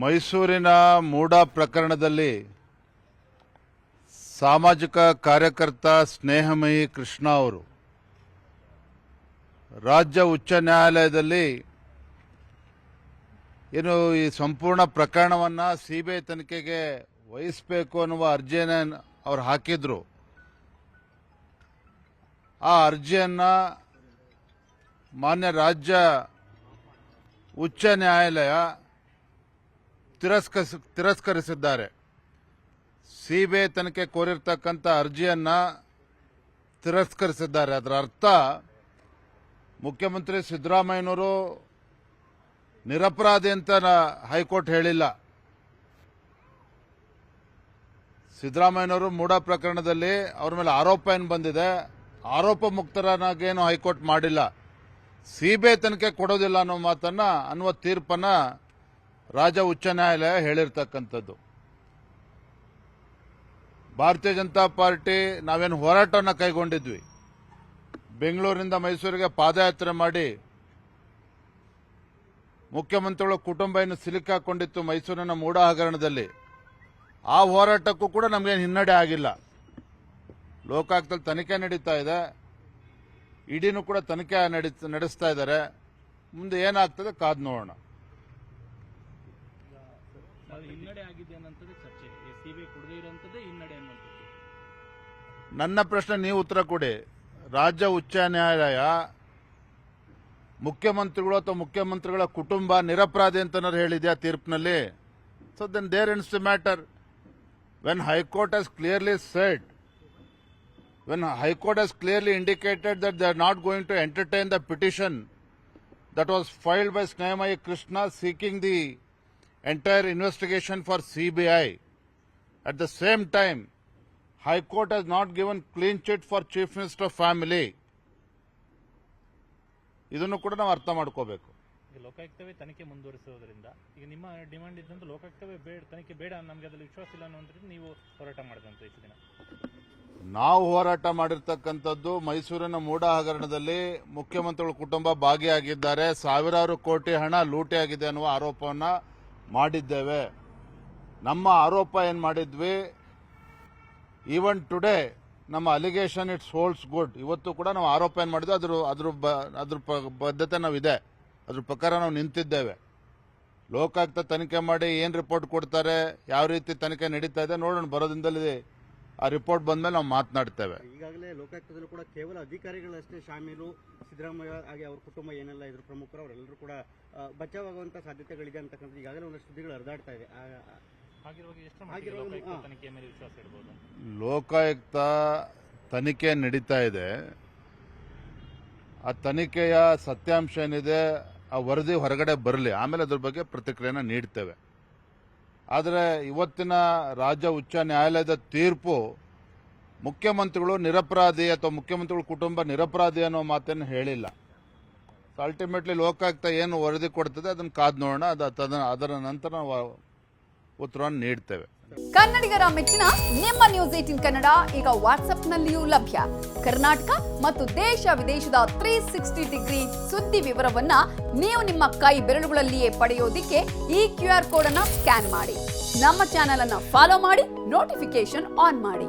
ಮೈಸೂರಿನ ಮೂಡ ಪ್ರಕರಣದಲ್ಲಿ ಸಾಮಾಜಿಕ ಕಾರ್ಯಕರ್ತ ಸ್ನೇಹಮಯಿ ಕೃಷ್ಣ ಅವರು ರಾಜ್ಯ ಉಚ್ಚ ನ್ಯಾಯಾಲಯದಲ್ಲಿ ಏನು ಈ ಸಂಪೂರ್ಣ ಪ್ರಕರಣವನ್ನು ಸಿಬಿಐ ತನಿಖೆಗೆ ವಹಿಸಬೇಕು ಅನ್ನುವ ಅರ್ಜಿಯನ್ನು ಅವರು ಹಾಕಿದ್ರು. ಆ ಅರ್ಜಿಯನ್ನು ಮಾನ್ಯ ರಾಜ್ಯ ಉಚ್ಚ ನ್ಯಾಯಾಲಯ ತಿರಸ್ಕರಿಸಿದ್ದಾರೆ. ಸಿಬಿಐ ತನಿಖೆ ಕೋರಿರ್ತಕ್ಕಂಥ ಅರ್ಜಿಯನ್ನು ತಿರಸ್ಕರಿಸಿದ್ದಾರೆ. ಅದರ ಅರ್ಥ ಮುಖ್ಯಮಂತ್ರಿ ಸಿದ್ದರಾಮಯ್ಯನವರು ನಿರಪರಾಧಿ ಅಂತ ಹೈಕೋರ್ಟ್ ಹೇಳಿಲ್ಲ. ಸಿದ್ದರಾಮಯ್ಯನವರು ಮೂಡ ಪ್ರಕರಣದಲ್ಲಿ ಅವರ ಮೇಲೆ ಆರೋಪ ಏನು ಬಂದಿದೆ, ಆರೋಪ ಮುಕ್ತರನ್ನಾಗೇನು ಹೈಕೋರ್ಟ್ ಮಾಡಿಲ್ಲ. ಸಿಬಿಐ ತನಿಖೆ ಕೊಡೋದಿಲ್ಲ ಅನ್ನುವ ತೀರ್ಪನ್ನ ರಾಜ್ಯ ಉಚ್ಚ ನ್ಯಾಯಾಲಯ ಹೇಳಿರ್ತಕ್ಕಂಥದ್ದು. ಭಾರತೀಯ ಜನತಾ ಪಾರ್ಟಿ ನಾವೇನು ಹೋರಾಟವನ್ನು ಕೈಗೊಂಡಿದ್ವಿ, ಬೆಂಗಳೂರಿನಿಂದ ಮೈಸೂರಿಗೆ ಪಾದಯಾತ್ರೆ ಮಾಡಿ ಮುಖ್ಯಮಂತ್ರಿಗಳ ಕುಟುಂಬ ಏನು ಸಿಲುಕಾಕೊಂಡಿತ್ತು ಮೈಸೂರಿನ ಮೂಡ ಹಗರಣದಲ್ಲಿ, ಆ ಹೋರಾಟಕ್ಕೂ ಕೂಡ ನಮಗೇನು ಹಿನ್ನಡೆ ಆಗಿಲ್ಲ. ಲೋಕಾಯುಕ್ತದಲ್ಲಿ ತನಿಖೆ ನಡೀತಾ ಇದೆ, ಇಡಿನೂ ಕೂಡ ತನಿಖೆ ನಡೆಸ್ತಾ ಇದ್ದಾರೆ. ಮುಂದೆ ಏನಾಗ್ತದೆ ಕಾದ್ ನೋಡೋಣ. ನನ್ನ ಪ್ರಶ್ನೆ ನೀವು ಉತ್ತರ ಕೊಡಿ. ರಾಜ್ಯ ಉಚ್ಚ ನ್ಯಾಯಾಲಯ ಮುಖ್ಯಮಂತ್ರಿಗಳು ಅಥವಾ ಮುಖ್ಯಮಂತ್ರಿಗಳ ಕುಟುಂಬ ನಿರಪರಾಧಿ ಅಂತ ಹೇಳಿದ್ಯಾ ತೀರ್ಪಿನಲ್ಲಿ? So then there ends the matter. When high court has clearly said, when High Court has clearly indicated that they are not going to entertain the petition that was filed by Snehamayi Krishna seeking the entire investigation for CBI, at the same time High Court has not given clean chit for Chief Minister family. ಇದನ್ನು ಕೂಡ ನಾವು ಅರ್ಥ ಮಾಡ್ಕೋಬೇಕು. ಲೋಕಾಯುಕ್ತವೇ ತನಿಖೆ ಮುಂದುವರಿಸುವುದರಿಂದ ಈಗ ನಿಮ್ಮ demand ಇದ್ದಂತ ಲೋಕಾಯುಕ್ತವೇ ತನಿಖೆ ಬೇಡ, ನಮಗೆ ಅದರಲ್ಲಿ ವಿಶ್ವಾಸ ಇಲ್ಲ ಅನ್ನೋದ್ರಿಂದ ನೀವು ಹೋರಾಟ ಮಾಡಿದಂತ ಇಷ್ಟು ದಿನ. ನಾವು ಹೋರಾಟ ಮಾಡಿರ್ತಕ್ಕಂಥದ್ದು ಮೈಸೂರಿನ ಮೂಡ ಹಗರಣದಲ್ಲಿ ಮುಖ್ಯಮಂತ್ರಿಗಳ ಕುಟುಂಬ ಭಾಗಿಯಾಗಿದ್ದಾರೆ, ಸಾವಿರಾರು ಕೋಟಿ ಹಣ ಲೂಟಿ ಆಗಿದೆ ಅನ್ನುವ ಆರೋಪವನ್ನು ಮಾಡಿದ್ದೇವೆ. ನಮ್ಮ ಆರೋಪ ಏನು ಮಾಡಿದ್ವಿ, ಈವನ್ ಟುಡೇ ನಮ್ಮ ಅಲಿಗೇಷನ್ ಇಟ್ಸ್ ಹೋಲ್ಡ್ಸ್ ಗುಡ್. ಇವತ್ತು ಕೂಡ ನಾವು ಆರೋಪ ಏನು ಮಾಡಿದ್ವಿ ಅದ್ರ ಬದ್ಧತೆ ನಾವಿದೆ, ಅದ್ರ ಪ್ರಕಾರ ನಾವು ನಿಂತಿದ್ದೇವೆ. ಲೋಕಾಯುಕ್ತ ತನಿಖೆ ಮಾಡಿ ಏನು ರಿಪೋರ್ಟ್ ಕೊಡ್ತಾರೆ, ಯಾವ ರೀತಿ ತನಿಖೆ ನಡೀತಾ ಇದೆ ನೋಡೋಣ. ಬರೋದಿಂದಲೇ ಆ ರಿಪೋರ್ಟ್ ಬಂದ್ಮೇಲೆ ನಾವು ಮಾತನಾಡ್ತೇವೆ. ಈಗಾಗಲೇ ಲೋಕಾಯುಕ್ತದಲ್ಲೂ ಕೂಡ ಕೇವಲ ಅಧಿಕಾರಿಗಳಷ್ಟೇ ಶಾಮೀಲು, ಸಿದ್ದರಾಮಯ್ಯ ಹಾಗೆ ಅವ್ರ ಕುಟುಂಬ ಏನೆಲ್ಲ ಇದ್ರ ಪ್ರಮುಖರು ಅವರೆಲ್ಲರೂ ಕೂಡ ಬಚಾವಾಗುವಂತ ಸಾಧ್ಯತೆಗಳಿದೆ ಅಂತಕ್ಕಂಥ ಈಗಾಗಲೇ ಒಂದಷ್ಟು ಸುದ್ದಿಗಳು ಹರಿದಾಡ್ತಾ ಇದೆ. ಲೋಕಾಯುಕ್ತ ತನಿಖೆ ನಡೀತಾ ಇದೆ. ಆ ತನಿಖೆಯ ಸತ್ಯಾಂಶ ಏನಿದೆ ಆ ವರದಿ ಹೊರಗಡೆ ಬರಲಿ, ಆಮೇಲೆ ಅದ್ರ ಬಗ್ಗೆ ಪ್ರತಿಕ್ರಿಯೆನ ನೀಡ್ತೇವೆ. ಆದರೆ ಇವತ್ತಿನ ರಾಜ್ಯ ಉಚ್ಚ ನ್ಯಾಯಾಲಯದ ತೀರ್ಪು ಮುಖ್ಯಮಂತ್ರಿಗಳು ನಿರಪರಾಧಿ ಅಥವಾ ಮುಖ್ಯಮಂತ್ರಿಗಳ ಕುಟುಂಬ ನಿರಪರಾಧಿ ಅನ್ನೋ ಮಾತನ್ನು ಹೇಳಿಲ್ಲ. ಅಲ್ಟಿಮೇಟ್ಲಿ ಲೋಕಾಯುಕ್ತ ಏನು ವರದಿ ಕೊಡ್ತದೆ ಅದನ್ನು ಕಾದು ನೋಡೋಣ. ಅದರ ನಂತರ ನಾವು ಉತ್ತರವನ್ನು ನೀಡ್ತೇವೆ. ಕನ್ನಡಿಗರ ಮೆಚ್ಚಿನ ನಿಮ್ಮ ನ್ಯೂಸ್ 18 ಕನ್ನಡ ಈಗ ವಾಟ್ಸ್ಆಪ್ನಲ್ಲಿಯೂ ಲಭ್ಯ. ಕರ್ನಾಟಕ ಮತ್ತು ದೇಶ ವಿದೇಶದ 360 ಡಿಗ್ರಿ ಸುದ್ದಿ ವಿವರವನ್ನ ನೀವು ನಿಮ್ಮ ಕೈ ಬೆರಳುಗಳಲ್ಲಿಯೇ ಪಡೆಯೋದಿಕ್ಕೆ ಈ QR ಕೋಡ್ ಅನ್ನು ಸ್ಕ್ಯಾನ್ ಮಾಡಿ. ನಮ್ಮ ಚಾನೆಲ್ ಅನ್ನು ಫಾಲೋ ಮಾಡಿ, ನೋಟಿಫಿಕೇಶನ್ ಆನ್ ಮಾಡಿ.